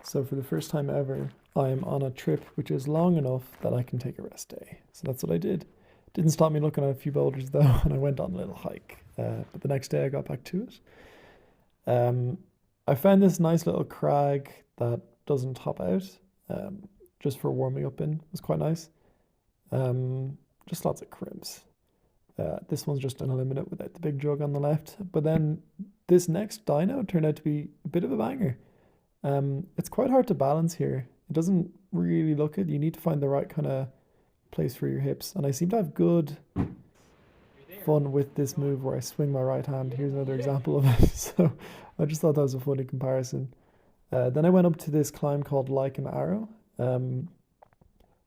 So for the first time ever, I am on a trip which is long enough that I can take a rest day. So that's what I did. Didn't stop me looking at a few boulders though, and I went on a little hike. But the next day I got back to it. Um, I found this nice little crag that doesn't top out, just for warming up in. It was quite nice. Just lots of crimps. This one's just an unlimited without the big jug on the left. But then this next dyno turned out to be a bit of a banger. It's quite hard to balance here. It doesn't really look it. You need to find the right kind of place for your hips. And I seem to have good fun with this move where I swing my right hand. Here's another example of it. So I just thought that was a funny comparison. Then I went up to this climb called Like an Arrow.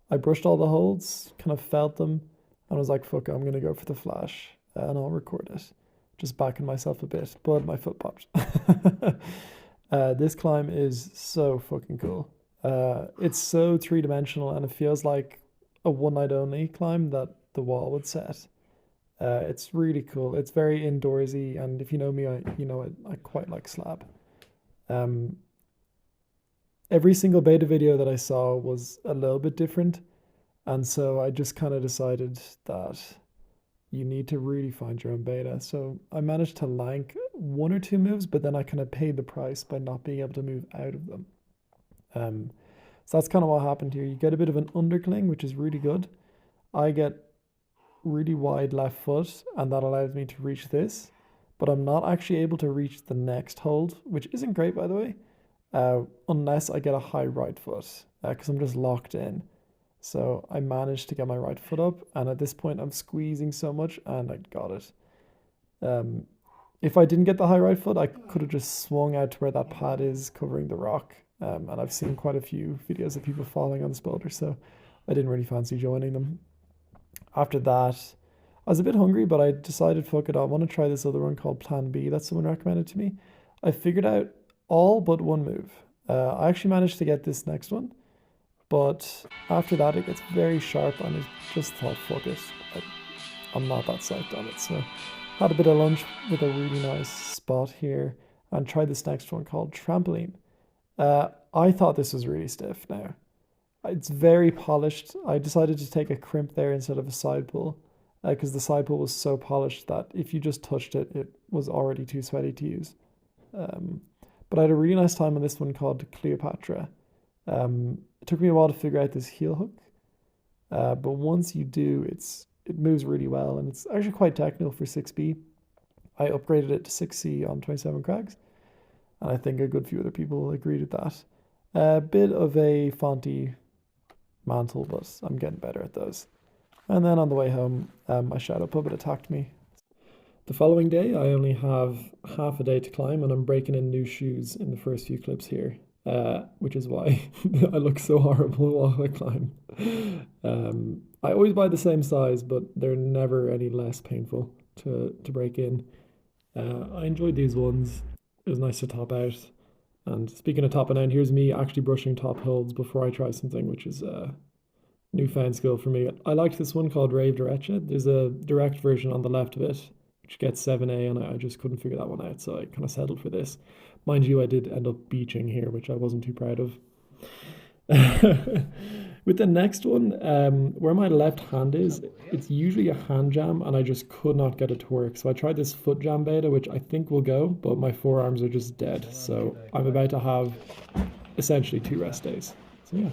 I brushed all the holds, kind of felt them, and was like, fuck it, I'm going to go for the flash, and I'll record it. Just backing myself a bit, but my foot popped. This climb is so fucking cool. It's so three-dimensional, and it feels like a one-night only climb that the wall would set. It's really cool. It's very indoorsy, and if you know me, I quite like slab. Every single beta video that I saw was a little bit different, and so I just kind of decided that you need to really find your own beta. So I managed to lank one or two moves, but then I kind of paid the price by not being able to move out of them. So that's kind of what happened here. You get a bit of an undercling, which is really good. I get really wide left foot, and that allows me to reach this, but I'm not actually able to reach the next hold, which isn't great, by the way, unless I get a high right foot, because I'm just locked in. So I managed to get my right foot up, and at this point I'm squeezing so much, and I got it. If I didn't get the high right foot, I could have just swung out to where that pad is covering the rock, and I've seen quite a few videos of people falling on this boulder, so I didn't really fancy joining them. After that, I was a bit hungry, but I decided, fuck it, I want to try this other one called Plan B that someone recommended to me. I figured out all but one move. I actually managed to get this next one, but after that it gets very sharp, and I just thought, fuck it, I'm not that psyched on it. So had a bit of lunch with a really nice spot here and tried this next one called Trampoline. I thought this was really stiff now. It's very polished. I decided to take a crimp there instead of a side pull, because the side pull was so polished that if you just touched it, it was already too sweaty to use. But I had a really nice time on this one called Cleopatra. It took me a while to figure out this heel hook, but once you do, it moves really well, and it's actually quite technical for 6B. I upgraded it to 6C on 27 crags, and I think a good few other people agreed with that. A bit of a Fonty mantle, but I'm getting better at those. And then on the way home, my shadow puppet attacked me. The following day, I only have half a day to climb, and I'm breaking in new shoes in the first few clips here, which is why I look so horrible while I climb. I always buy the same size, but they're never any less painful to break in. I enjoyed these ones. It was nice to top out. And speaking of topping out, here's me actually brushing top holds before I try something, which is a newfound skill for me. I liked this one called Rave Derecha. There's a direct version on the left of it, which gets 7A, and I just couldn't figure that one out, so I kind of settled for this. Mind you, I did end up beaching here, which I wasn't too proud of. With the next one, where my left hand is, it's usually a hand jam, and I just could not get it to work. So I tried this foot jam beta, which I think will go, but my forearms are just dead. So I'm about to have essentially 2 rest days. So yeah.